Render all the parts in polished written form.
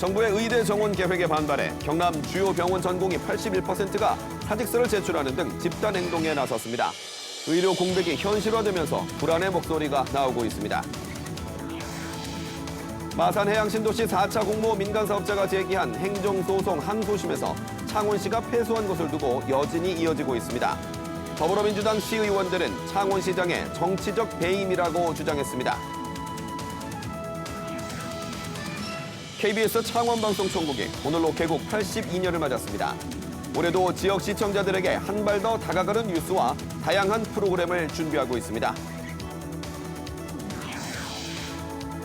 정부의 의대 정원 계획에 반발해 경남 주요 병원 전공의 81%가 사직서를 제출하는 등 집단 행동에 나섰습니다. 의료 공백이 현실화되면서 불안의 목소리가 나오고 있습니다. 마산 해양신도시 4차 공모 민간사업자가 제기한 행정소송 항소심에서 창원시가 패소한 것을 두고 여진이 이어지고 있습니다. 더불어민주당 시의원들은 창원시장의 정치적 배임이라고 주장했습니다. KBS 창원방송총국이 오늘로 개국 82년을 맞았습니다. 올해도 지역 시청자들에게 한 발 더 다가가는 뉴스와 다양한 프로그램을 준비하고 있습니다.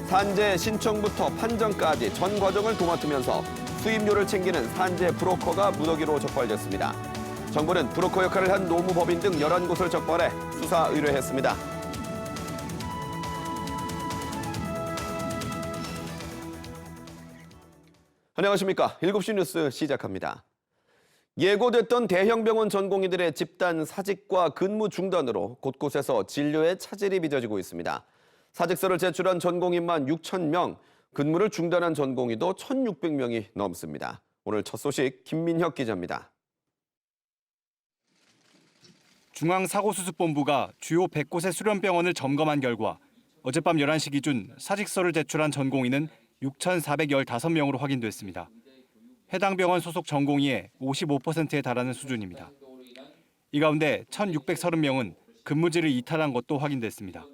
산재 신청부터 판정까지 전 과정을 도맡으면서 수임료를 챙기는 산재 브로커가 무더기로 적발됐습니다. 정부는 브로커 역할을 한 노무법인 등 11곳을 적발해 수사 의뢰했습니다. 안녕하십니까. 7시 뉴스 시작합니다. 예고됐던 대형 병원 전공의들의 집단 사직과 근무 중단으로 곳곳에서 진료의 차질이 빚어지고 있습니다. 사직서를 제출한 전공의만 6,000명, 근무를 중단한 전공의도 1,600명이 넘습니다. 오늘 첫 소식 김민혁 기자입니다. 중앙사고수습본부가 주요 100곳의 수련병원을 점검한 결과 어젯밤 11시 기준 사직서를 제출한 전공의는 6,415명으로 확인됐습니다. 해당 병원 소속 전공의의 55%에 달하는 수준입니다. 이 가운데 1,630명은 근무지를 이탈한 것도 확인됐습니다.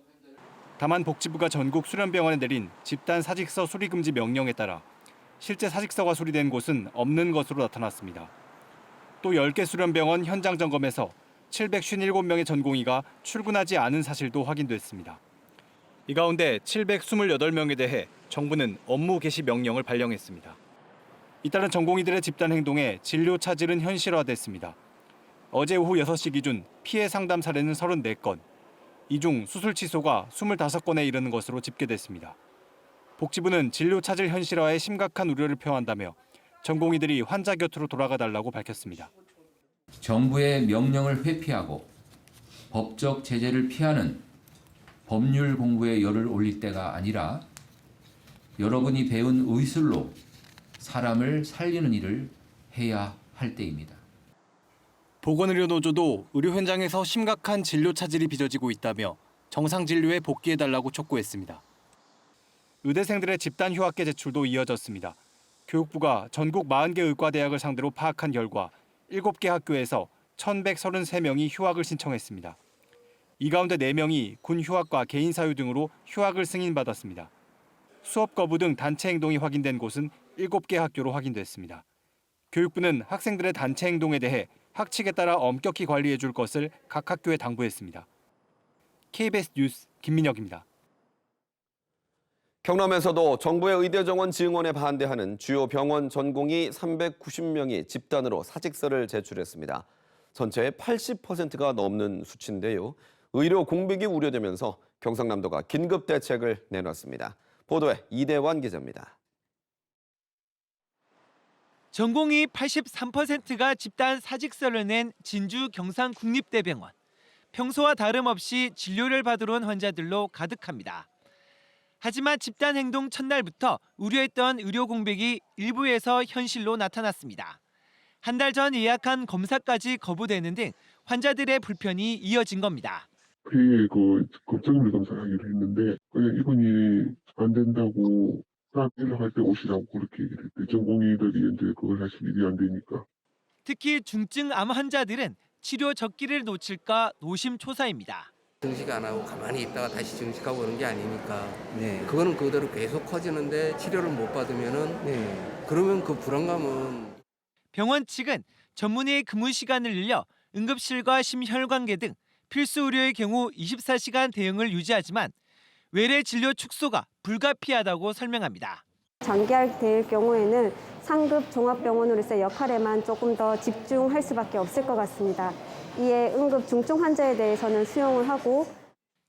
다만 복지부가 전국 수련병원에 내린 집단 사직서 수리 금지 명령에 따라 실제 사직서가 수리된 곳은 없는 것으로 나타났습니다. 또 10개 수련병원 현장 점검에서 757명의 전공의가 출근하지 않은 사실도 확인됐습니다. 이 가운데 728명에 대해 정부는 업무 개시 명령을 발령했습니다. 잇따른 전공의들의 집단 행동에 진료 차질은 현실화됐습니다. 어제 오후 6시 기준 피해 상담 사례는 34건, 이 중 수술 취소가 25건에 이르는 것으로 집계됐습니다. 복지부는 진료 차질 현실화에 심각한 우려를 표한다며 전공의들이 환자 곁으로 돌아가 달라고 밝혔습니다. 정부의 명령을 회피하고 법적 제재를 피하는 법률 공부에 열을 올릴 때가 아니라 여러분이 배운 의술로 사람을 살리는 일을 해야 할 때입니다. 보건의료노조도 의료 현장에서 심각한 진료 차질이 빚어지고 있다며 정상 진료에 복귀해달라고 촉구했습니다. 의대생들의 집단 휴학계 제출도 이어졌습니다. 교육부가 전국 40개 의과대학을 상대로 파악한 결과 7개 학교에서 1,133명이 휴학을 신청했습니다. 이 가운데 4명이 군 휴학과 개인 사유 등으로 휴학을 승인받았습니다. 수업 거부 등 단체 행동이 확인된 곳은 7개 학교로 확인됐습니다. 교육부는 학생들의 단체 행동에 대해 학칙에 따라 엄격히 관리해 줄 것을 각 학교에 당부했습니다. KBS 뉴스 김민혁입니다. 경남에서도 정부의 의대 정원 증원에 반대하는 주요 병원 전공의 390명이 집단으로 사직서를 제출했습니다. 전체의 80%가 넘는 수치인데요. 의료 공백이 우려되면서 경상남도가 긴급 대책을 내놨습니다. 보도에 이대환 기자입니다. 전공의 83%가 집단 사직서를 낸 진주 경상국립대병원. 평소와 다름없이 진료를 받으러 온 환자들로 가득합니다. 하지만 집단 행동 첫날부터 우려했던 의료 공백이 일부에서 현실로 나타났습니다. 한 달 전 예약한 검사까지 거부되는 등 환자들의 불편이 이어진 겁니다. 회의에 급정밀 검사를 하기로 했는데 그냥 이분이 안 된다고 연락할 때 오시라고 그렇게 얘기를 했대. 전공의들이 이제 그걸 하실 일이 안 되니까. 특히 중증 암 환자들은 치료 적기를 놓칠까 노심초사입니다. 증식 안 하고 가만히 있다가 다시 증식하고 그런 게 아니니까 그거는 그대로 계속 커지는데 치료를 못 받으면은 그러면 그 불안감은. 병원 측은 전문의의 근무 시간을 늘려 응급실과 심혈관계 등 필수 의료의 경우 24시간 대응을 유지하지만 외래 진료 축소가 불가피하다고 설명합니다. 장기화될 경우에는 상급 종합병원으로서의 역할에만 조금 더 집중할 수밖에 없을 것 같습니다. 이에 응급 중증 환자에 대해서는 수용을 하고.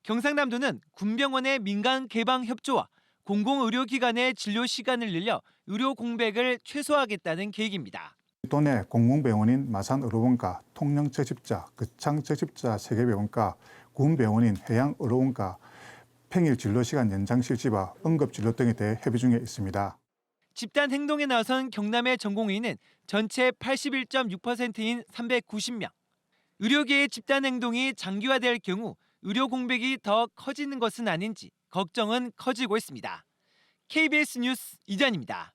경상남도는 군병원의 민간 개방 협조와 공공의료기관의 진료 시간을 늘려 의료 공백을 최소화하겠다는 계획입니다. 도내 공공병원인 마산의료원과 통영저집자, 거창저집자 세계병원과 군병원인 해양의료원과 평일 진료시간 연장 실시와 응급진료 등에 대해 협의 중에 있습니다. 집단 행동에 나선 경남의 전공의는 전체 81.6%인 390명. 의료계의 집단 행동이 장기화될 경우 의료 공백이 더 커지는 것은 아닌지 걱정은 커지고 있습니다. KBS 뉴스 이전입니다.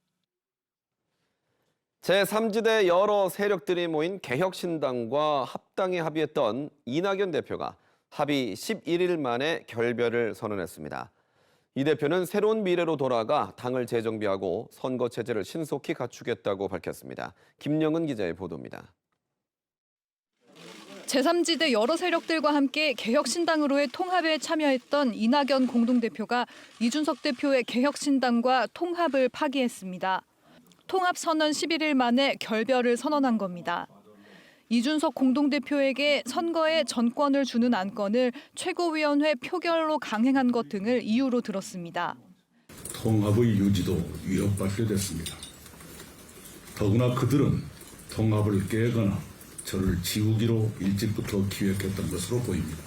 제3지대 여러 세력들이 모인 개혁신당과 합당에 합의했던 이낙연 대표가 합의 11일 만에 결별을 선언했습니다. 이 대표는 새로운 미래로 돌아가 당을 재정비하고 선거 체제를 신속히 갖추겠다고 밝혔습니다. 김영은 기자의 보도입니다. 제3지대 여러 세력들과 함께 개혁신당으로의 통합에 참여했던 이낙연 공동대표가 이준석 대표의 개혁신당과 통합을 파기했습니다. 통합선언 11일 만에 결별을 선언한 겁니다. 이준석 공동대표에게 선거에 전권을 주는 안건을 최고위원회 표결로 강행한 것 등을 이유로 들었습니다. 통합의 유지도 위협받게 됐습니다. 더구나 그들은 통합을 깨거나 저를 지우기로 일찍부터 기획했던 것으로 보입니다.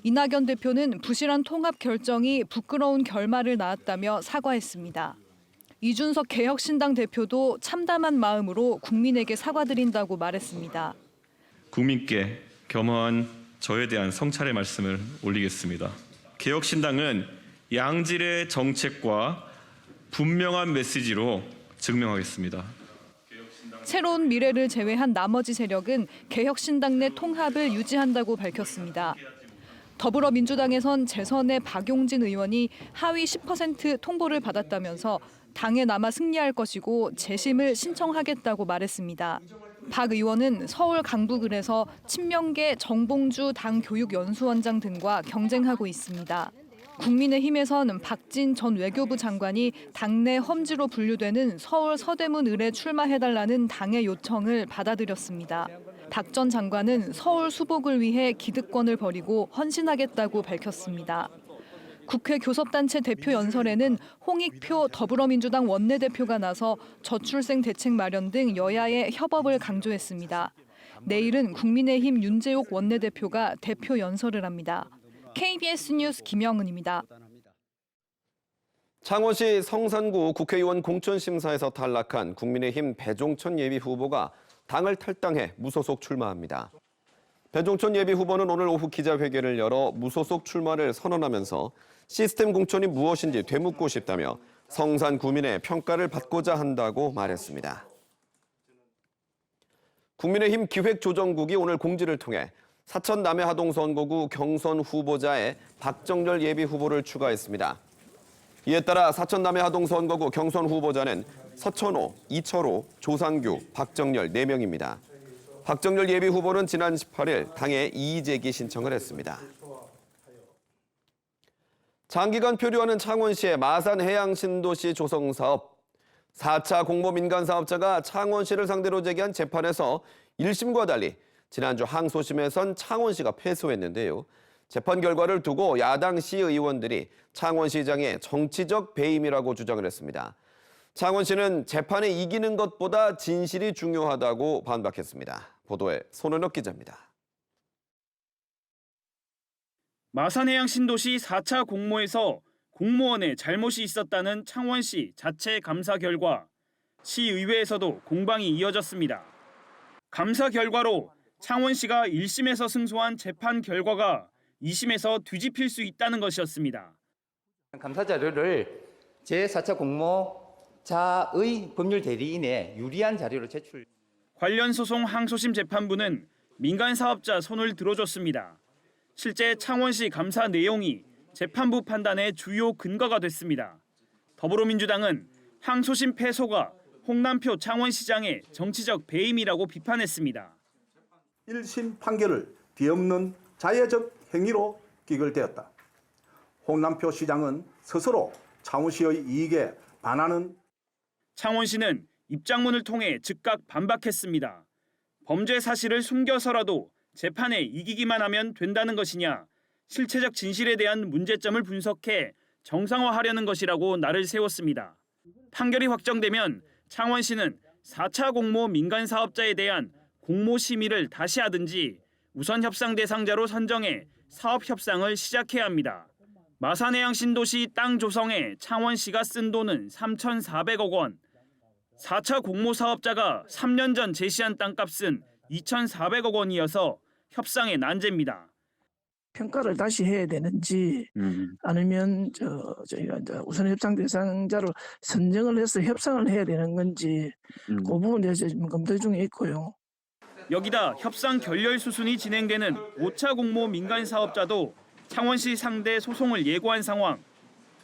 이낙연 대표는 부실한 통합 결정이 부끄러운 결말을 낳았다며 사과했습니다. 이준석 개혁신당 대표도 참담한 마음으로 국민에게 사과드린다고 말했습니다. 국민께 겸허한 저에 대한 성찰의 말씀을 올리겠습니다. 개혁신당은 양질의 정책과 분명한 메시지로 증명하겠습니다. 새로운 미래를 제외한 나머지 세력은 개혁신당 내 통합을 유지한다고 밝혔습니다. 더불어민주당에선 재선의 박용진 의원이 하위 10% 통보를 받았다면서 당에 남아 승리할 것이고 재심을 신청하겠다고 말했습니다. 박 의원은 서울 강북을에서 친명계 정봉주 당 교육연수원장 등과 경쟁하고 있습니다. 국민의힘에선 박진 전 외교부 장관이 당내 험지로 분류되는 서울 서대문 을에 출마해달라는 당의 요청을 받아들였습니다. 박 전 장관은 서울 수복을 위해 기득권을 버리고 헌신하겠다고 밝혔습니다. 국회 교섭단체 대표 연설에는 홍익표 더불어민주당 원내대표가 나서 저출생 대책 마련 등 여야의 협업을 강조했습니다. 내일은 국민의힘 윤재옥 원내대표가 대표 연설을 합니다. KBS 뉴스 김영은입니다. 창원시 성산구 국회의원 공천심사에서 탈락한 국민의힘 배종천 예비후보가 당을 탈당해 무소속 출마합니다. 배종천 예비후보는 오늘 오후 기자회견을 열어 무소속 출마를 선언하면서 시스템 공천이 무엇인지 되묻고 싶다며 성산 구민의 평가를 받고자 한다고 말했습니다. 국민의힘 기획조정국이 오늘 공지를 통해 사천 남해하동 선거구 경선 후보자에 박정렬 예비후보를 추가했습니다. 이에 따라 사천 남해하동 선거구 경선 후보자는 서천호, 이철호, 조상규, 박정렬 4명입니다. 박정렬 예비후보는 지난 18일 당에 이의제기 신청을 했습니다. 장기간 표류하는 창원시의 마산해양신도시 조성사업. 4차 공모민간사업자가 창원시를 상대로 제기한 재판에서 1심과 달리 지난주 항소심에선 창원시가 패소했는데요. 재판 결과를 두고 야당 시의원들이 창원시장의 정치적 배임이라고 주장을 했습니다. 창원시는 재판에 이기는 것보다 진실이 중요하다고 반박했습니다. 보도에 손은혁 기자입니다. 마산해양신도시 4차 공모에서 공무원의 잘못이 있었다는 창원시 자체 감사 결과 시의회에서도 공방이 이어졌습니다. 감사 결과로 창원시가 1심에서 승소한 재판 결과가 2심에서 뒤집힐 수 있다는 것이었습니다. 감사 자료를 제4차 공모자의 법률 대리인에 유리한 자료로 제출. 관련 소송 항소심 재판부는 민간 사업자 손을 들어줬습니다. 실제 창원시 감사 내용이 재판부 판단의 주요 근거가 됐습니다. 더불어민주당은 항소심 패소가 홍남표 창원시장의 정치적 배임이라고 비판했습니다. 1심 판결을 뒤엎는 자해적 행위로 기결되었다. 홍남표 시장은 스스로 창원시의 이익에 반하는. 창원시는 입장문을 통해 즉각 반박했습니다. 범죄 사실을 숨겨서라도 재판에 이기기만 하면 된다는 것이냐, 실체적 진실에 대한 문제점을 분석해 정상화하려는 것이라고 날을 세웠습니다. 판결이 확정되면 창원시는 4차 공모 민간 사업자에 대한 공모 심의를 다시 하든지 우선 협상 대상자로 선정해 사업 협상을 시작해야 합니다. 마산해양 신도시 땅 조성에 창원시가 쓴 돈은 3,400억 원. 4차 공모 사업자가 3년 전 제시한 땅값은 2,400억 원이어서 협상의 난제입니다. 평가를 다시 해야 되는지 아니면 저희가 이제 우선 협상 대상자를 선정을 해서 협상을 해야 되는 건지 그 부분에 대해서 지금 검토 중에 있고요. 여기다 협상 결렬 수순이 진행되는 5차 공모 민간 사업자도 창원시 상대 소송을 예고한 상황.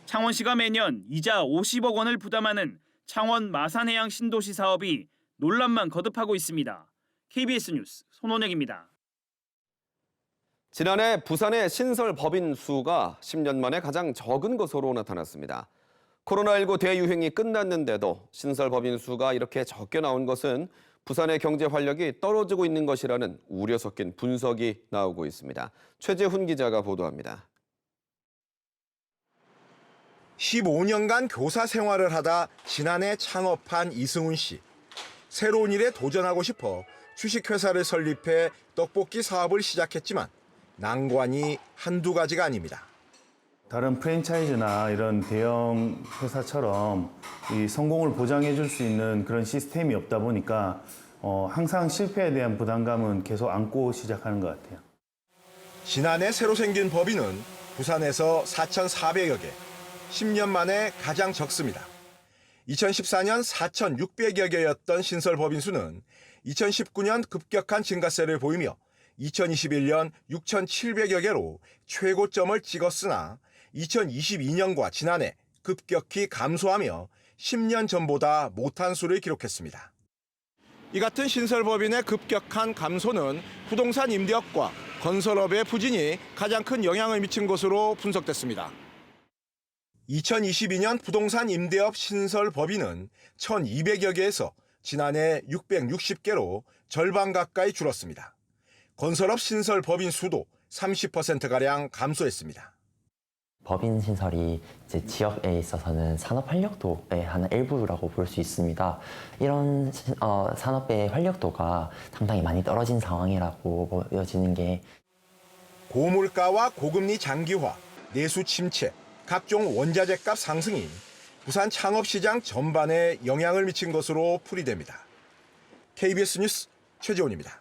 창원시가 매년 이자 50억 원을 부담하는 창원 마산해양 신도시 사업이 논란만 거듭하고 있습니다. KBS 뉴스 손원혁입니다. 지난해 부산의 신설 법인 수가 10년 만에 가장 적은 것으로 나타났습니다. 코로나19 대유행이 끝났는데도 신설 법인 수가 이렇게 적게 나온 것은 부산의 경제 활력이 떨어지고 있는 것이라는 우려 섞인 분석이 나오고 있습니다. 최재훈 기자가 보도합니다. 15년간 교사 생활을 하다 지난해 창업한 이승훈 씨. 새로운 일에 도전하고 싶어 주식회사를 설립해 떡볶이 사업을 시작했지만 난관이 한두 가지가 아닙니다. 다른 프랜차이즈나 이런 대형 회사처럼 이 성공을 보장해 줄 수 있는 그런 시스템이 없다 보니까 항상 실패에 대한 부담감은 계속 안고 시작하는 것 같아요. 지난해 새로 생긴 법인은 부산에서 4,400여 개, 10년 만에 가장 적습니다. 2014년 4,600여 개였던 신설 법인 수는 2019년 급격한 증가세를 보이며 2021년 6,700여 개로 최고점을 찍었으나 2022년과 지난해 급격히 감소하며 10년 전보다 못한 수를 기록했습니다. 이 같은 신설법인의 급격한 감소는 부동산 임대업과 건설업의 부진이 가장 큰 영향을 미친 것으로 분석됐습니다. 2022년 부동산 임대업 신설법인은 1,200여 개에서 지난해 660개로 절반 가까이 줄었습니다. 건설업 신설 법인 수도 30%가량 감소했습니다. 법인 신설이 이제 지역에 있어서는 산업 활력도의 하나 일부라고 볼 수 있습니다. 이런 산업의 활력도가 상당히 많이 떨어진 상황이라고 보여지는 게 고물가와 고금리 장기화, 내수 침체, 각종 원자재 값 상승이 부산 창업시장 전반에 영향을 미친 것으로 풀이됩니다. KBS 뉴스 최재훈입니다.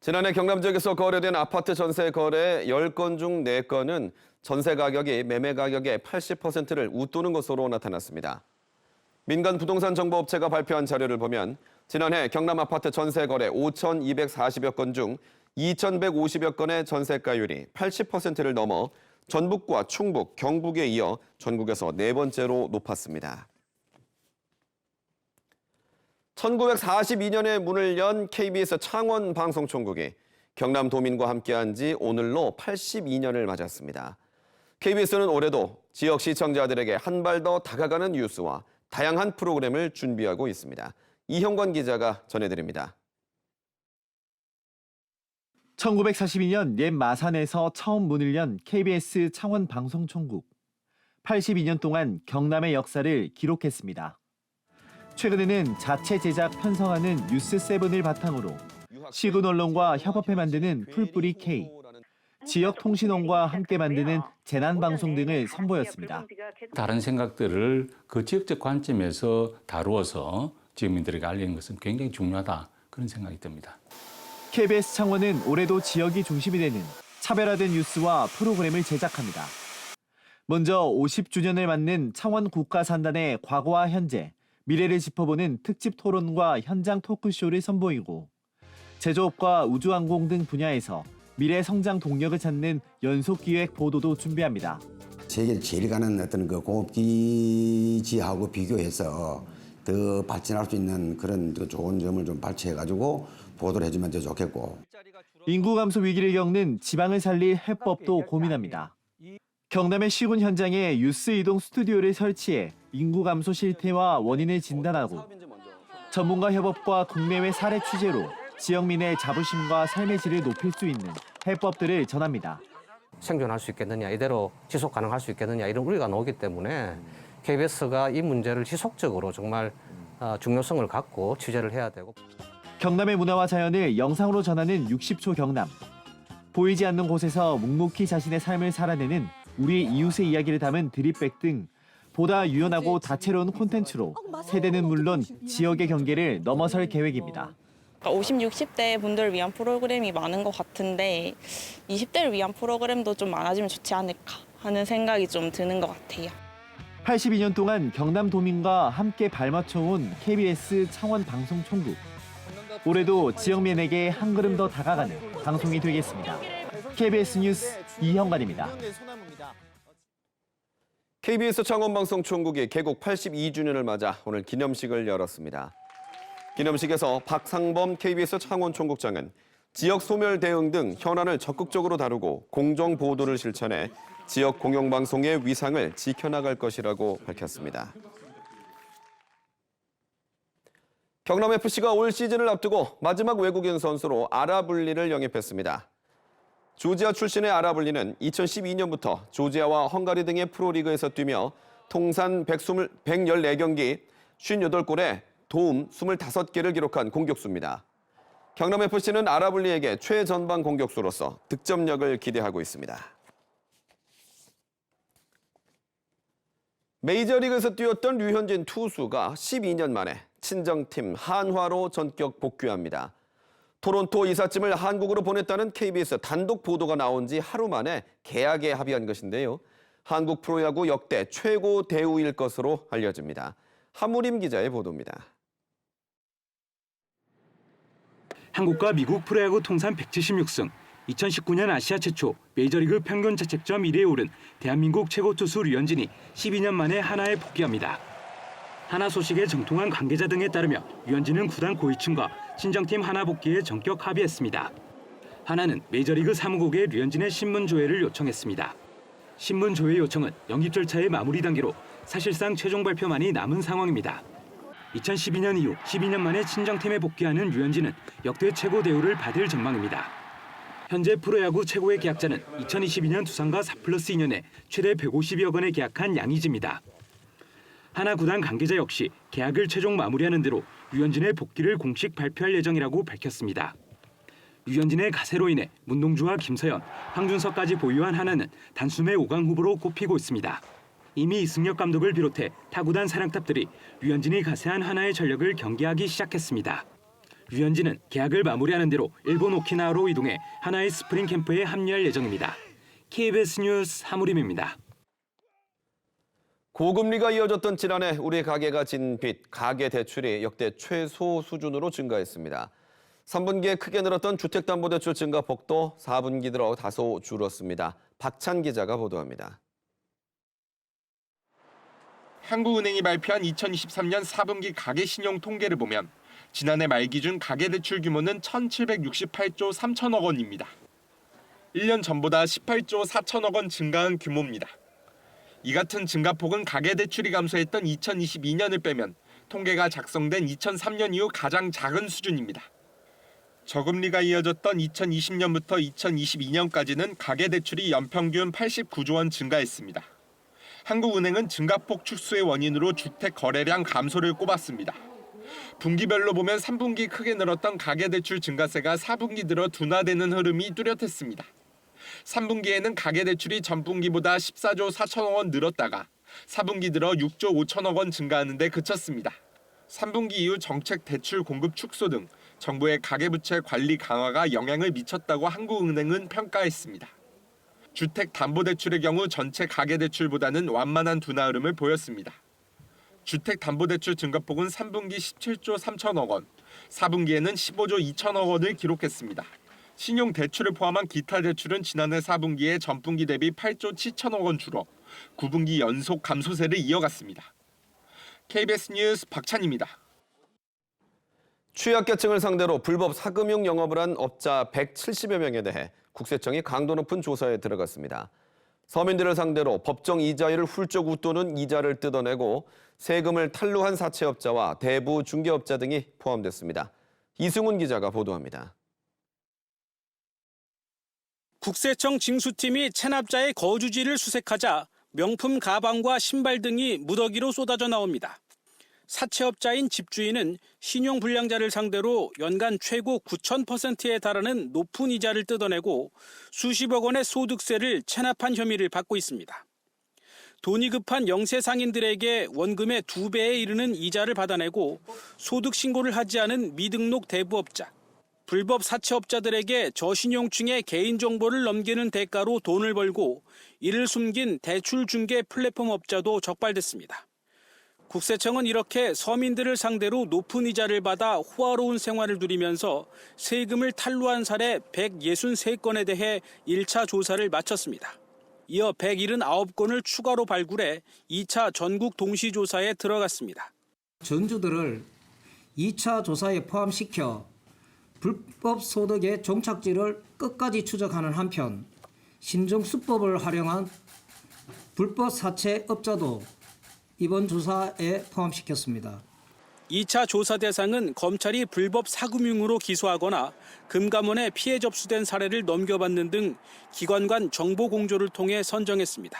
지난해 경남 지역에서 거래된 아파트 전세 거래 10건 중 4건은 전세 가격이 매매 가격의 80%를 웃도는 것으로 나타났습니다. 민간 부동산 정보업체가 발표한 자료를 보면 지난해 경남 아파트 전세 거래 5,240여 건 중 2,150여 건의 전세가율이 80%를 넘어 전북과 충북, 경북에 이어 전국에서 4번째로 높았습니다. 1942년에 문을 연 KBS 창원 방송총국이 경남 도민과 함께한 지 오늘로 82년을 맞았습니다. KBS는 올해도 지역 시청자들에게 한 발 더 다가가는 뉴스와 다양한 프로그램을 준비하고 있습니다. 이형권 기자가 전해드립니다. 1942년 옛 마산에서 처음 문을 연 KBS 창원 방송총국. 82년 동안 경남의 역사를 기록했습니다. 최근에는 자체 제작 편성하는 뉴스7을 바탕으로 시군 언론과 협업해 만드는 풀뿌리 K, 지역 통신원과 함께 만드는 재난 방송 등을 선보였습니다. 다른 생각들을 그 지역적 관점에서 다루어서 지역민들에게 알리는 것은 굉장히 중요하다, 그런 생각이 듭니다. KBS 창원은 올해도 지역이 중심이 되는 차별화된 뉴스와 프로그램을 제작합니다. 먼저 50주년을 맞는 창원 국가산단의 과거와 현재, 미래를 짚어보는 특집 토론과 현장 토크쇼를 선보이고 제조업과 우주항공 등 분야에서 미래 성장 동력을 찾는 연속기획 보도도 준비합니다. 세계를 제일 가는 어떤 그 공업기지하고 비교해서 더 발전할 수 있는 그런 좋은 점을 좀 발췌해가지고 보도를 해주면 더 좋겠고. 인구 감소 위기를 겪는 지방을 살릴 해법도 고민합니다. 경남의 시군 현장에 뉴스 이동 스튜디오를 설치해 인구 감소 실태와 원인을 진단하고 전문가 협업과 국내외 사례 취재로 지역민의 자부심과 삶의 질을 높일 수 있는 해법들을 전합니다. 생존할 수 있겠느냐, 이대로 지속 가능할 수 있겠느냐, 이런 우려가 나오기 때문에 KBS가 이 문제를 지속적으로 정말 중요성을 갖고 취재를 해야 되고. 경남의 문화와 자연을 영상으로 전하는 60초 경남. 보이지 않는 곳에서 묵묵히 자신의 삶을 살아내는 우리 이웃의 이야기를 담은 드립백 등 보다 유연하고 다채로운 콘텐츠로 세대는 물론 지역의 경계를 넘어설 계획입니다. 50, 60대 분들을 위한 프로그램이 많은 것 같은데 20대를 위한 프로그램도 좀 많아지면 좋지 않을까 하는 생각이 좀 드는 것 같아요. 82년 동안 경남 도민과 함께 발맞춰온 KBS 창원 방송총국. 올해도 지역민에게 한 걸음 더 다가가는 방송이 되겠습니다. KBS 뉴스 이형관입니다. KBS 창원방송총국이 개국 82주년을 맞아 오늘 기념식을 열었습니다. 기념식에서 박상범 KBS 창원총국장은 지역 소멸 대응 등 현안을 적극적으로 다루고 공정 보도를 실천해 지역 공영방송의 위상을 지켜나갈 것이라고 밝혔습니다. 경남FC가 올 시즌을 앞두고 마지막 외국인 선수로 아라블리를 영입했습니다. 조지아 출신의 아라블리는 2012년부터 조지아와 헝가리 등의 프로리그에서 뛰며 통산 114경기 58골에 도움 25개를 기록한 공격수입니다. 경남FC는 아라블리에게 최전방 공격수로서 득점력을 기대하고 있습니다. 메이저리그에서 뛰었던 류현진 투수가 12년 만에 친정팀 한화로 전격 복귀합니다. 토론토 이삿짐을 한국으로 보냈다는 KBS 단독 보도가 나온 지 하루 만에 계약에 합의한 것인데요. 한국 프로야구 역대 최고 대우일 것으로 알려집니다. 하무림 기자의 보도입니다. 한국과 미국 프로야구 통산 176승, 2019년 아시아 최초 메이저리그 평균 자책점 1위에 오른 대한민국 최고 투수 류현진이 12년 만에 한화에 복귀합니다. 한화 소식에 정통한 관계자 등에 따르면 류현진은 구단 고위층과 친정팀 한화 복귀에 전격 합의했습니다. 한화는 메이저리그 사무국에 류현진의 신문 조회를 요청했습니다. 신문 조회 요청은 영입 절차의 마무리 단계로 사실상 최종 발표만이 남은 상황입니다. 2012년 이후 12년 만에 친정팀에 복귀하는 류현진은 역대 최고 대우를 받을 전망입니다. 현재 프로야구 최고의 계약자는 2022년 두산과 4+2년에 최대 152억 원에 계약한 양의지입니다. 하나 구단 관계자 역시 계약을 최종 마무리하는 대로 류현진의 복귀를 공식 발표할 예정이라고 밝혔습니다. 류현진의 가세로 인해 문동주와 김서현, 황준석까지 보유한 하나는 단숨에 5강 후보로 꼽히고 있습니다. 이미 이승엽 감독을 비롯해 타구단 사령탑들이 류현진이 가세한 하나의 전력을 경계하기 시작했습니다. 류현진은 계약을 마무리하는 대로 일본 오키나와로 이동해 하나의 스프링 캠프에 합류할 예정입니다. KBS 뉴스 하무림입니다. 고금리가 이어졌던 지난해 우리 가계가 진 빚, 가계 대출이 역대 최소 수준으로 증가했습니다. 3분기에 크게 늘었던 주택담보대출 증가폭도 4분기 들어 다소 줄었습니다. 박찬 기자가 보도합니다. 한국은행이 발표한 2023년 4분기 가계 신용 통계를 보면 지난해 말 기준 가계대출 규모는 1,768조 3천억 원입니다. 1년 전보다 18조 4천억 원 증가한 규모입니다. 이 같은 증가폭은 가계대출이 감소했던 2022년을 빼면 통계가 작성된 2003년 이후 가장 작은 수준입니다. 저금리가 이어졌던 2020년부터 2022년까지는 가계대출이 연평균 89조 원 증가했습니다. 한국은행은 증가폭 축소의 원인으로 주택 거래량 감소를 꼽았습니다. 분기별로 보면 3분기 크게 늘었던 가계대출 증가세가 4분기 들어 둔화되는 흐름이 뚜렷했습니다. 3분기에는 가계대출이 전분기보다 14조 4천억 원 늘었다가 4분기 들어 6조 5천억 원 증가하는 데 그쳤습니다. 3분기 이후 정책 대출 공급 축소 등 정부의 가계부채 관리 강화가 영향을 미쳤다고 한국은행은 평가했습니다. 주택담보대출의 경우 전체 가계대출보다는 완만한 둔화 흐름을 보였습니다. 주택담보대출 증가폭은 3분기 17조 3천억 원, 4분기에는 15조 2천억 원을 기록했습니다. 신용대출을 포함한 기타 대출은 지난해 4분기에 전분기 대비 8조 7천억 원 줄어 9분기 연속 감소세를 이어갔습니다. KBS 뉴스 박찬입니다. 취약계층을 상대로 불법 사금융 영업을 한 업자 170여 명에 대해 국세청이 강도 높은 조사에 들어갔습니다. 서민들을 상대로 법정 이자율을 훌쩍 웃도는 이자를 뜯어내고 세금을 탈루한 사채업자와 대부 중개업자 등이 포함됐습니다. 이승훈 기자가 보도합니다. 국세청 징수팀이 체납자의 거주지를 수색하자 명품 가방과 신발 등이 무더기로 쏟아져 나옵니다. 사채업자인 집주인은 신용불량자를 상대로 연간 최고 9,000%에 달하는 높은 이자를 뜯어내고 수십억 원의 소득세를 체납한 혐의를 받고 있습니다. 돈이 급한 영세 상인들에게 원금의 2배에 이르는 이자를 받아내고 소득 신고를 하지 않은 미등록 대부업자, 불법 사채업자들에게 저신용층의 개인정보를 넘기는 대가로 돈을 벌고 이를 숨긴 대출 중개 플랫폼 업자도 적발됐습니다. 국세청은 이렇게 서민들을 상대로 높은 이자를 받아 호화로운 생활을 누리면서 세금을 탈루한 사례 163건에 대해 1차 조사를 마쳤습니다. 이어 179건을 추가로 발굴해 2차 전국 동시조사에 들어갔습니다. 전주들을 2차 조사에 포함시켜 불법 소득의 종착지를 끝까지 추적하는 한편 신종수법을 활용한 불법 사채업자도 이번 조사에 포함시켰습니다. 2차 조사 대상은 검찰이 불법 사금융으로 기소하거나 금감원에 피해 접수된 사례를 넘겨받는 등 기관 간 정보 공조를 통해 선정했습니다.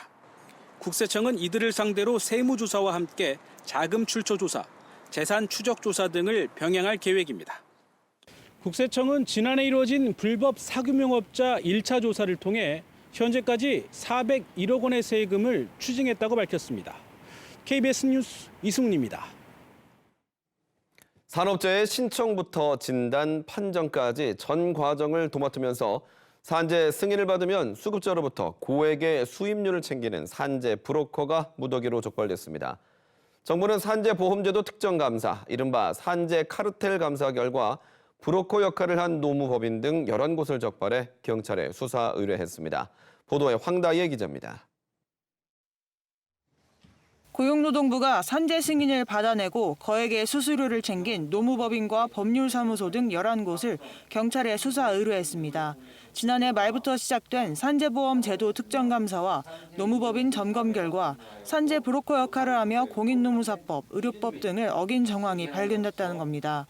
국세청은 이들을 상대로 세무조사와 함께 자금 출처 조사, 재산 추적 조사 등을 병행할 계획입니다. 국세청은 지난해 이루어진 불법 사금융업자 1차 조사를 통해 현재까지 401억 원의 세금을 추징했다고 밝혔습니다. KBS 뉴스 이승훈입니다. 산업재해 신청부터 진단, 판정까지 전 과정을 도맡으면서 산재 승인을 받으면 수급자로부터 고액의 수임료를 챙기는 산재 브로커가 무더기로 적발됐습니다. 정부는 산재보험제도 특정감사, 이른바 산재 카르텔 감사 결과 브로커 역할을 한 노무법인 등 11곳을 적발해 경찰에 수사 의뢰했습니다. 보도에 황다희의 기자입니다. 고용노동부가 산재 승인을 받아내고 거액의 수수료를 챙긴 노무법인과 법률사무소 등 11곳을 경찰에 수사 의뢰했습니다. 지난해 말부터 시작된 산재보험 제도 특정감사와 노무법인 점검 결과 산재 브로커 역할을 하며 공인노무사법, 의료법 등을 어긴 정황이 발견됐다는 겁니다.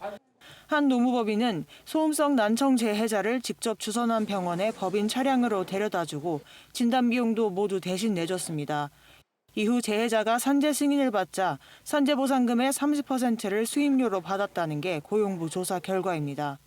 한 노무법인은 소음성 난청 재해자를 직접 주선한 병원에 법인 차량으로 데려다주고 진단 비용도 모두 대신 내줬습니다. 이후 재해자가 산재 승인을 받자 산재보상금의 30%를 수임료로 받았다는 게 고용부 조사 결과입니다.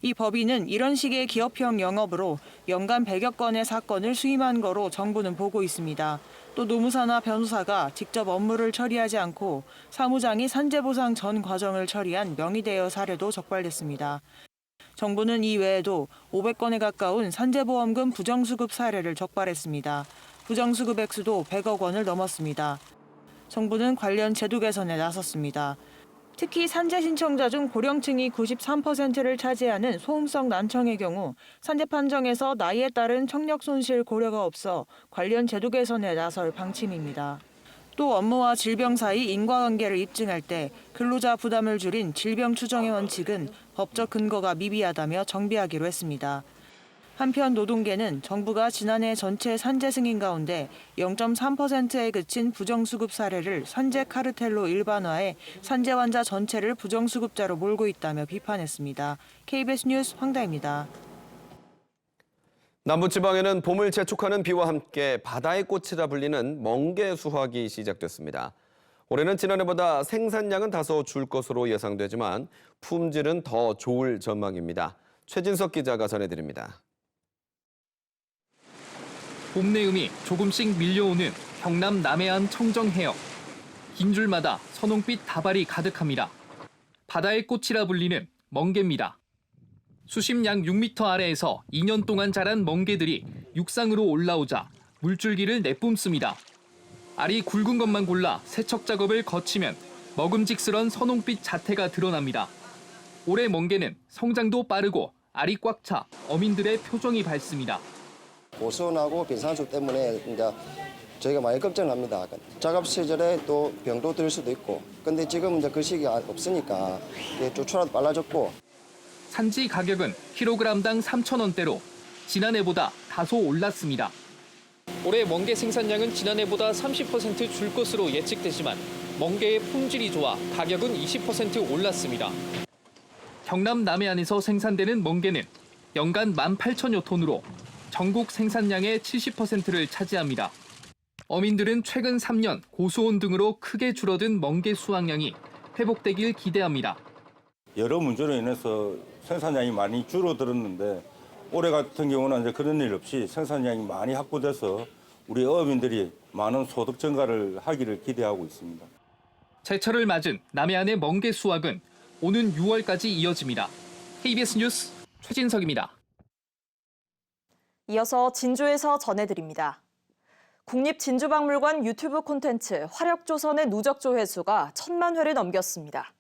이 법인은 이런 식의 기업형 영업으로 연간 100여 건의 사건을 수임한 거로 정부는 보고 있습니다. 또 노무사나 변호사가 직접 업무를 처리하지 않고 사무장이 산재보상 전 과정을 처리한 명의대여 사례도 적발됐습니다. 정부는 이 외에도 500건에 가까운 산재보험금 부정수급 사례를 적발했습니다. 부정수급 액수도 100억 원을 넘었습니다. 정부는 관련 제도 개선에 나섰습니다. 특히 산재 신청자 중 고령층이 93%를 차지하는 소음성 난청의 경우 산재 판정에서 나이에 따른 청력 손실 고려가 없어 관련 제도 개선에 나설 방침입니다. 또 업무와 질병 사이 인과관계를 입증할 때 근로자 부담을 줄인 질병 추정의 원칙은 법적 근거가 미비하다며 정비하기로 했습니다. 한편 노동계는 정부가 지난해 전체 산재 승인 가운데 0.3%에 그친 부정수급 사례를 산재 카르텔로 일반화해 산재 환자 전체를 부정수급자로 몰고 있다며 비판했습니다. KBS 뉴스 황다입니다. 남부지방에는 봄을 재촉하는 비와 함께 바다의 꽃이라 불리는 멍게 수확이 시작됐습니다. 올해는 지난해보다 생산량은 다소 줄 것으로 예상되지만 품질은 더 좋을 전망입니다. 최진석 기자가 전해드립니다. 봄 내음이 조금씩 밀려오는 경남 남해안 청정해역. 긴 줄마다 선홍빛 다발이 가득합니다. 바다의 꽃이라 불리는 멍게입니다. 수심 약 6m 아래에서 2년 동안 자란 멍게들이 육상으로 올라오자 물줄기를 내뿜습니다. 알이 굵은 것만 골라 세척 작업을 거치면 먹음직스런 선홍빛 자태가 드러납니다. 올해 멍게는 성장도 빠르고 알이 꽉 차 어민들의 표정이 밝습니다. 고수원하고 빈산수 때문에 이제 저희가 많이 걱정합니다. 작업 시절에 또 병도 들 수도 있고, 근데 지금 이제 그 시기가 없으니까 조초라도 빨라졌고. 산지 가격은 킬로그램당 3,000원대로 지난해보다 다소 올랐습니다. 올해 멍게 생산량은 지난해보다 30% 줄 것으로 예측되지만 멍게의 품질이 좋아 가격은 20% 올랐습니다. 경남 남해안에서 생산되는 멍게는 연간 18,000여 톤으로 전국 생산량의 70%를 차지합니다. 어민들은 최근 3년 고수온 등으로 크게 줄어든 멍게 수확량이 회복되길 기대합니다. 여러 문제로 인해서 생산량이 많이 줄어들었는데 올해 같은 경우는 이제 그런 일 없이 생산량이 많이 확보돼서 우리 어민들이 많은 소득 증가를 하기를 기대하고 있습니다. 제철을 맞은 남해안의 멍게 수확은 오는 6월까지 이어집니다. KBS 뉴스 최진석입니다. 이어서 진주에서 전해드립니다. 국립진주박물관 유튜브 콘텐츠 화력조선의 누적 조회수가 1000만 회를 넘겼습니다.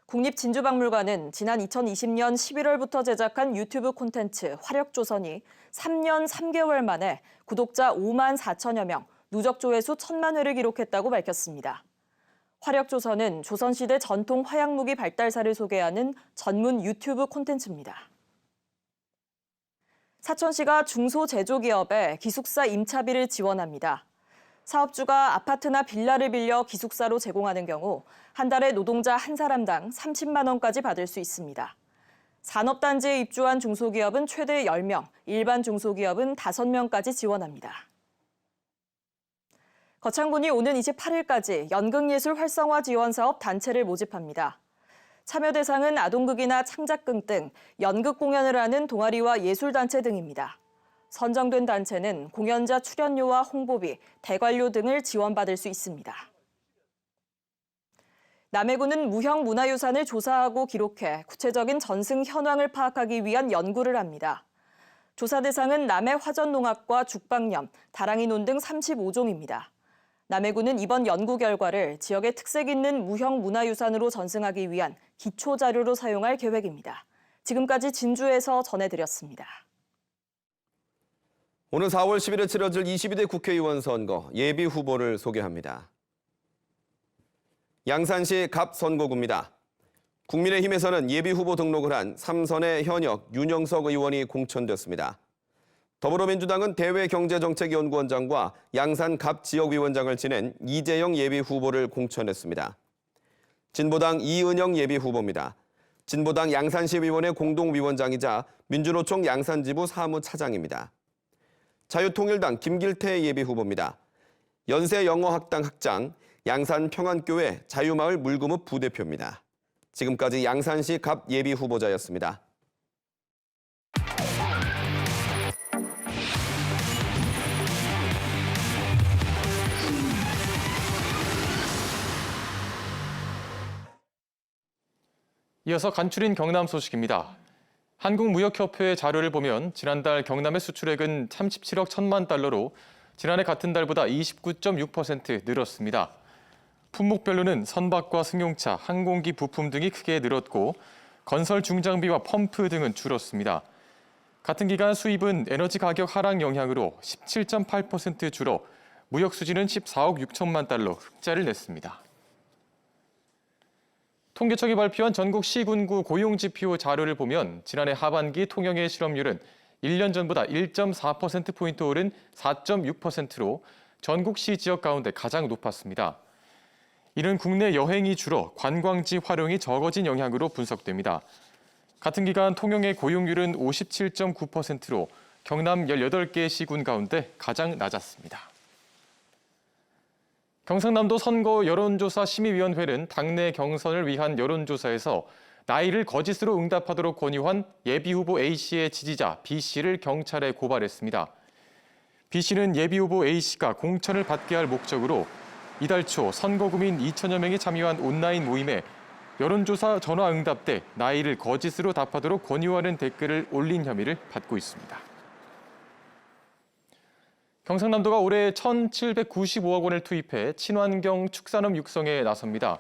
국립진주박물관은 지난 2020년 11월부터 제작한 유튜브 콘텐츠 화력조선이 3년 3개월 만에 구독자 5만 4천여 명, 누적 조회수 1000만 회를 기록했다고 밝혔습니다. 화력조선은 조선시대 전통 화약무기 발달사를 소개하는 전문 유튜브 콘텐츠입니다. 사천시가 중소제조기업에 기숙사 임차비를 지원합니다. 사업주가 아파트나 빌라를 빌려 기숙사로 제공하는 경우 한 달에 노동자 한 사람당 30만 원까지 받을 수 있습니다. 산업단지에 입주한 중소기업은 최대 10명, 일반 중소기업은 5명까지 지원합니다. 거창군이 오는 28일까지 연극예술 활성화 지원 사업 단체를 모집합니다. 참여 대상은 아동극이나 창작극 등 연극 공연을 하는 동아리와 예술단체 등입니다. 선정된 단체는 공연자 출연료와 홍보비, 대관료 등을 지원받을 수 있습니다. 남해군은 무형 문화유산을 조사하고 기록해 구체적인 전승 현황을 파악하기 위한 연구를 합니다. 조사 대상은 남해 화전농악과 죽방염, 다랑이논 등 35종입니다. 남해군은 이번 연구 결과를 지역의 특색 있는 무형 문화유산으로 전승하기 위한 기초 자료로 사용할 계획입니다. 지금까지 진주에서 전해드렸습니다. 오는 4월 10일에 치러질 22대 국회의원 선거 예비 후보를 소개합니다. 양산시 갑 선거구입니다. 국민의힘에서는 예비 후보 등록을 한 3선의 현역 윤영석 의원이 공천됐습니다. 더불어민주당은 대외경제정책연구원장과 양산 갑 지역위원장을 지낸 이재영 예비 후보를 공천했습니다. 진보당 이은영 예비 후보입니다. 진보당 양산시의원의 공동위원장이자 민주노총 양산지부 사무차장입니다. 자유통일당 김길태 예비 후보입니다. 연세영어학당 학장, 양산평안교회 자유마을 물금읍 부대표입니다. 지금까지 양산시 갑 예비 후보자였습니다. 이어서 간추린 경남 소식입니다. 한국무역협회 자료를 보면 지난달 경남의 수출액은 37억 1천만 달러로 지난해 같은 달보다 29.6% 늘었습니다. 품목별로는 선박과 승용차, 항공기 부품 등이 크게 늘었고 건설 중장비와 펌프 등은 줄었습니다. 같은 기간 수입은 에너지 가격 하락 영향으로 17.8% 줄어 무역 수지는 14억 6천만 달러 흑자를 냈습니다. 통계청이 발표한 전국 시군구 고용지표 자료를 보면 지난해 하반기 통영의 실업률은 1년 전보다 1.4%포인트 오른 4.6%로 전국 시 지역 가운데 가장 높았습니다. 이는 국내 여행이 줄어 관광지 활용이 적어진 영향으로 분석됩니다. 같은 기간 통영의 고용률은 57.9%로 경남 18개 시군 가운데 가장 낮았습니다. 경상남도 선거 여론조사 심의위원회는 당내 경선을 위한 여론조사에서 나이를 거짓으로 응답하도록 권유한 예비후보 A씨의 지지자 B씨를 경찰에 고발했습니다. B씨는 예비후보 A씨가 공천을 받게 할 목적으로 이달 초 선거구민 2천여 명이 참여한 온라인 모임에 여론조사 전화응답 때 나이를 거짓으로 답하도록 권유하는 댓글을 올린 혐의를 받고 있습니다. 경상남도가 올해 1,795억 원을 투입해 친환경 축산업 육성에 나섭니다.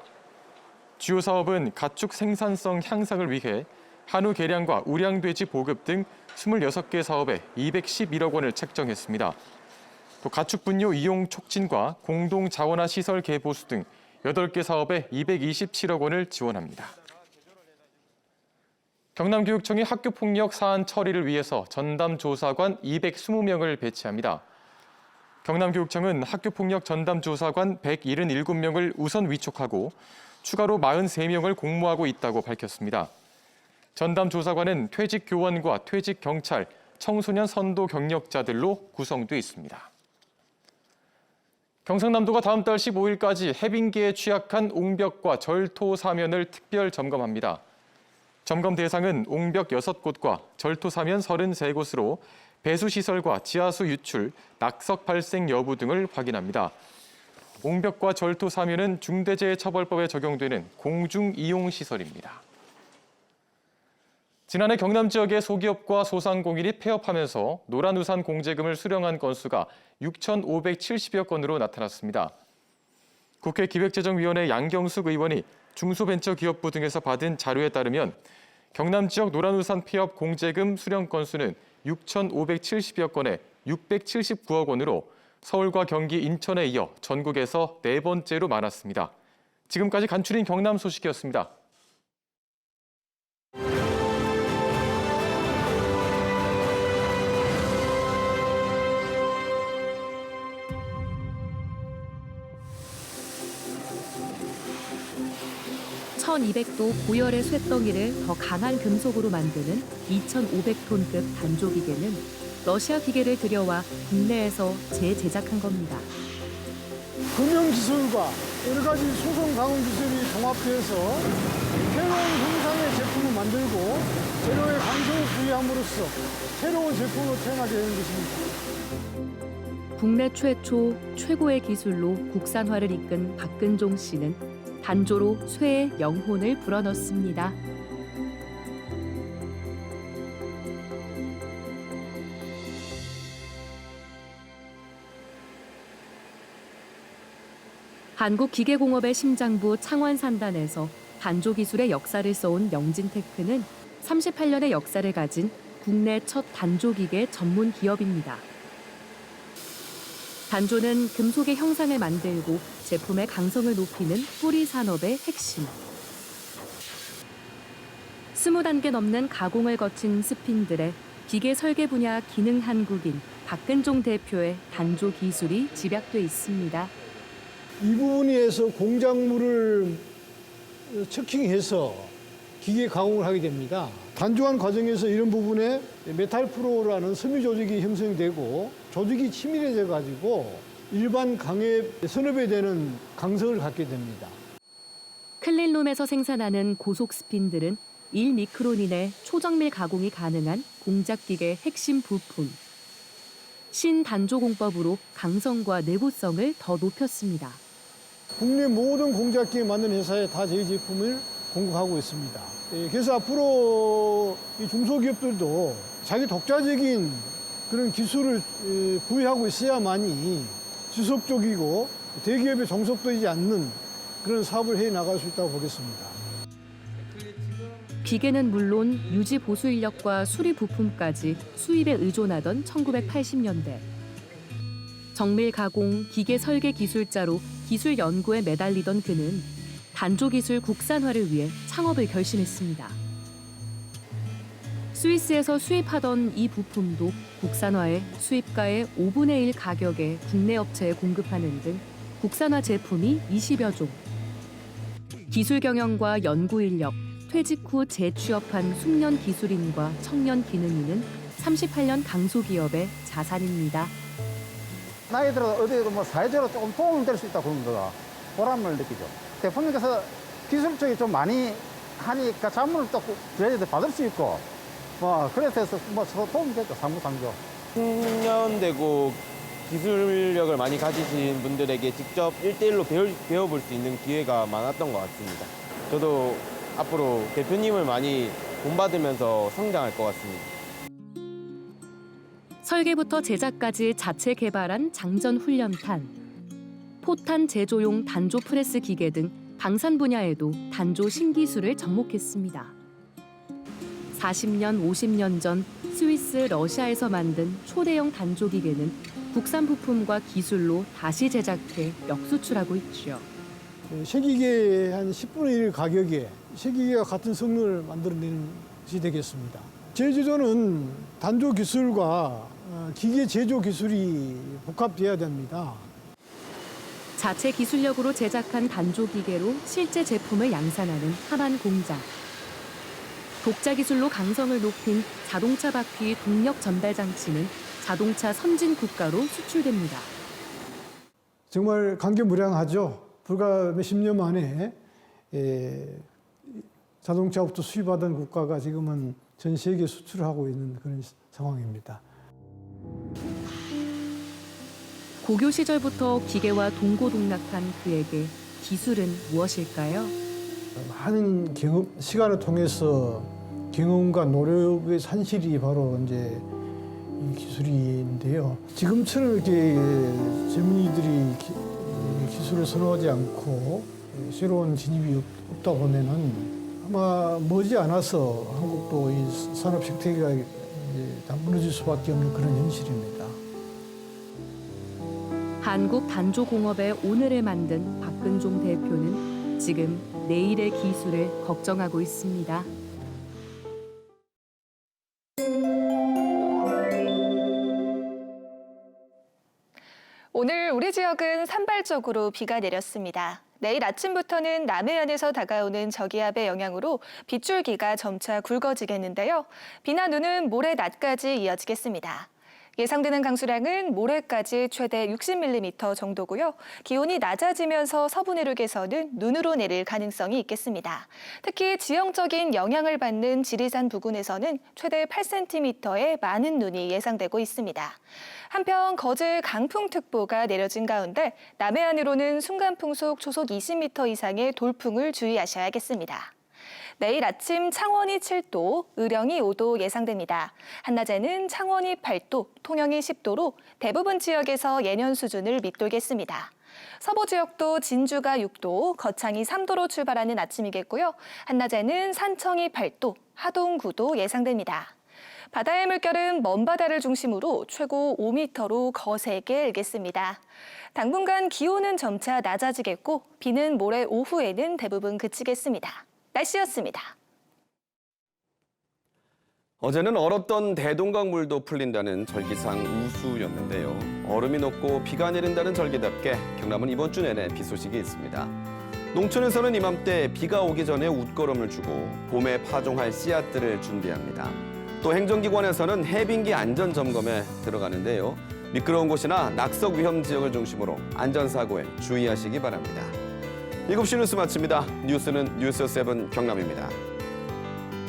주요 사업은 가축 생산성 향상을 위해 한우 개량과 우량돼지 보급 등 26개 사업에 211억 원을 책정했습니다. 또 가축 분뇨 이용 촉진과 공동 자원화 시설 개보수 등 8개 사업에 227억 원을 지원합니다. 경남교육청이 학교폭력 사안 처리를 위해서 전담조사관 220명을 배치합니다. 경남교육청은 학교폭력 전담조사관 177명을 우선 위촉하고 추가로 43명을 공모하고 있다고 밝혔습니다. 전담조사관은 퇴직교원과 퇴직경찰, 청소년 선도 경력자들로 구성돼 있습니다. 경상남도가 다음 달 15일까지 해빙기에 취약한 옹벽과 절토 사면을 특별 점검합니다. 점검 대상은 옹벽 6곳과 절토 사면 33곳으로 배수시설과 지하수 유출, 낙석 발생 여부 등을 확인합니다. 옹벽과 절토 사면은 중대재해처벌법에 적용되는 공중이용시설입니다. 지난해 경남 지역의 소기업과 소상공인이 폐업하면서 노란우산 공제금을 수령한 건수가 6,570여 건으로 나타났습니다. 국회 기획재정위원회 양경숙 의원이 중소벤처기업부 등에서 받은 자료에 따르면 경남 지역 노란우산 폐업 공제금 수령 건수는 6,570여 건에 679억 원으로 서울과 경기, 인천에 이어 전국에서 4번째로 많았습니다. 지금까지 간추린 경남 소식이었습니다. (1200도) 고열의 쇳덩이를 더 강한 금속으로 만드는 2,500톤급 단조기계는 러시아 기계를 들여와 국내에서 재제작한 겁니다. 금형기술과 여러 가지 소성 가공 기술이 종합돼서 새로운 형상의 제품을 만들고 재료의 강성을 부여함으로써 새로운 제품으로 태어나게 되는 것입니다. 국내 최초 최고의 기술로 국산화를 이끈 박근종 씨는 단조로 쇠의 영혼을 불어넣습니다. 한국기계공업의 심장부 창원산단에서 단조기술의 역사를 써온 영진테크는 38년의 역사를 가진 국내 첫 단조기계 전문 기업입니다. 단조는 금속의 형상을 만들고 제품의 강성을 높이는 뿌리 산업의 핵심. 20단계 넘는 가공을 거친 스핀들의 기계 설계 분야 기능 한국인 박근종 대표의 단조 기술이 집약돼 있습니다. 이 부분에서 공작물을 체킹해서 기계 가공을 하게 됩니다. 단조한 과정에서 이런 부분에 메탈 프로라는 섬유 조직이 형성이 되고 조직이 치밀해져 가지고 일반 강에 선업에 되는 강성을 갖게 됩니다. 클린룸에서 생산하는 고속 스핀들은 1미크론 이내 초정밀 가공이 가능한 공작기계 핵심 부품. 신단조 공법으로 강성과 내구성을 더 높였습니다. 국내 모든 공작기계 만드는 회사에 다 저희 제품을 공급하고 있습니다. 그래서 앞으로 이 중소기업들도 자기 독자적인 그런 기술을 부여하고 있어야만이 지속적이고 대기업에 종속되지 않는 그런 사업을 해 나갈 수 있다고 보겠습니다. 기계는 물론 유지 보수 인력과 수리 부품까지 수입에 의존하던 1980년대. 정밀 가공, 기계 설계 기술자로 기술 연구에 매달리던 그는 단조 기술 국산화를 위해 창업을 결심했습니다. 스위스에서 수입하던 이 부품도 국산화에 수입가의 5분의 1 가격에 국내 업체에 공급하는 등 국산화 제품이 20여 종. 기술 경영과 연구 인력, 퇴직 후 재취업한 숙련 기술인과 청년 기능인은 38년 강소기업의 자산입니다. 나이 들어 어디 사회적으로 조금 도움이 될 수 있다고 그런 거가 보람을 느끼죠. 대표님께서 기술 쪽이 좀 많이 하니까 자문을 또 저희들 받을 수 있고 그래서 서로 도움이 되죠. 상부상조. 숙련되고 기술력을 많이 가지신 분들에게 직접 1대1로 배워볼 수 있는 기회가 많았던 것 같습니다. 저도 앞으로 대표님을 많이 본받으면서 성장할 것 같습니다. 설계부터 제작까지 자체 개발한 장전 훈련탄, 포탄 제조용 단조 프레스 기계 등 방산 분야에도 단조 신기술을 접목했습니다. 40년, 50년 전 스위스, 러시아에서 만든 초대형 단조 기계는 국산 부품과 기술로 다시 제작해 역수출하고 있죠. 쇠기계 한 10분의 1 가격에 쇠기계와 같은 성능을 만들어내는 것이 되겠습니다. 제조는 단조 기술과 기계 제조 기술이 복합돼야 됩니다. 자체 기술력으로 제작한 단조 기계로 실제 제품을 양산하는 하만 공장. 독자 기술로 강성을 높인 자동차 바퀴 동력 전달 장치는 자동차 선진 국가로 수출됩니다. 정말 감개무량하죠. 불과 몇십 년 만에 자동차부터 수입하던 국가가 지금은 전 세계에 수출을 하고 있는 그런 상황입니다. 고교 시절부터 기계와 동고동락한 그에게 기술은 무엇일까요? 많은 경험, 시간을 통해서 경험과 노력의 산실이 바로 이제 이 기술인데요. 지금처럼 이렇게 젊은이들이 기술을 선호하지 않고 새로운 진입이 없다 보면은 아마 머지않아서 한국도 이 산업 생태계가 다 무너질 수밖에 없는 그런 현실입니다. 한국 단조공업의 오늘을 만든 박근종 대표는 지금 내일의 기술을 걱정하고 있습니다. 오늘 우리 지역은 산발적으로 비가 내렸습니다. 내일 아침부터는 남해안에서 다가오는 저기압의 영향으로 빗줄기가 점차 굵어지겠는데요. 비나 눈은 모레 낮까지 이어지겠습니다. 예상되는 강수량은 모레까지 최대 60mm 정도고요. 기온이 낮아지면서 서부 내륙에서는 눈으로 내릴 가능성이 있겠습니다. 특히 지형적인 영향을 받는 지리산 부근에서는 최대 8cm의 많은 눈이 예상되고 있습니다. 한편 거제 강풍특보가 내려진 가운데 남해안으로는 순간풍속 초속 20m 이상의 돌풍을 주의하셔야겠습니다. 내일 아침 창원이 7도, 의령이 5도 예상됩니다. 한낮에는 창원이 8도, 통영이 10도로 대부분 지역에서 예년 수준을 밑돌겠습니다. 서부 지역도 진주가 6도, 거창이 3도로 출발하는 아침이겠고요. 한낮에는 산청이 8도, 하동 9도 예상됩니다. 바다의 물결은 먼 바다를 중심으로 최고 5m로 거세게 일겠습니다. 당분간 기온은 점차 낮아지겠고 비는 모레 오후에는 대부분 그치겠습니다. 날씨였습니다. 어제는 얼었던 대동강 물도 풀린다는 절기상 우수였는데요. 얼음이 녹고 비가 내린다는 절기답게 경남은 이번 주 내내 비 소식이 있습니다. 농촌에서는 이맘때 비가 오기 전에 웃거름을 주고 봄에 파종할 씨앗들을 준비합니다. 또 행정기관에서는 해빙기 안전점검에 들어가는데요. 미끄러운 곳이나 낙석 위험 지역을 중심으로 안전사고에 주의하시기 바랍니다. 7시 뉴스 마칩니다. 뉴스는 뉴스7 경남입니다.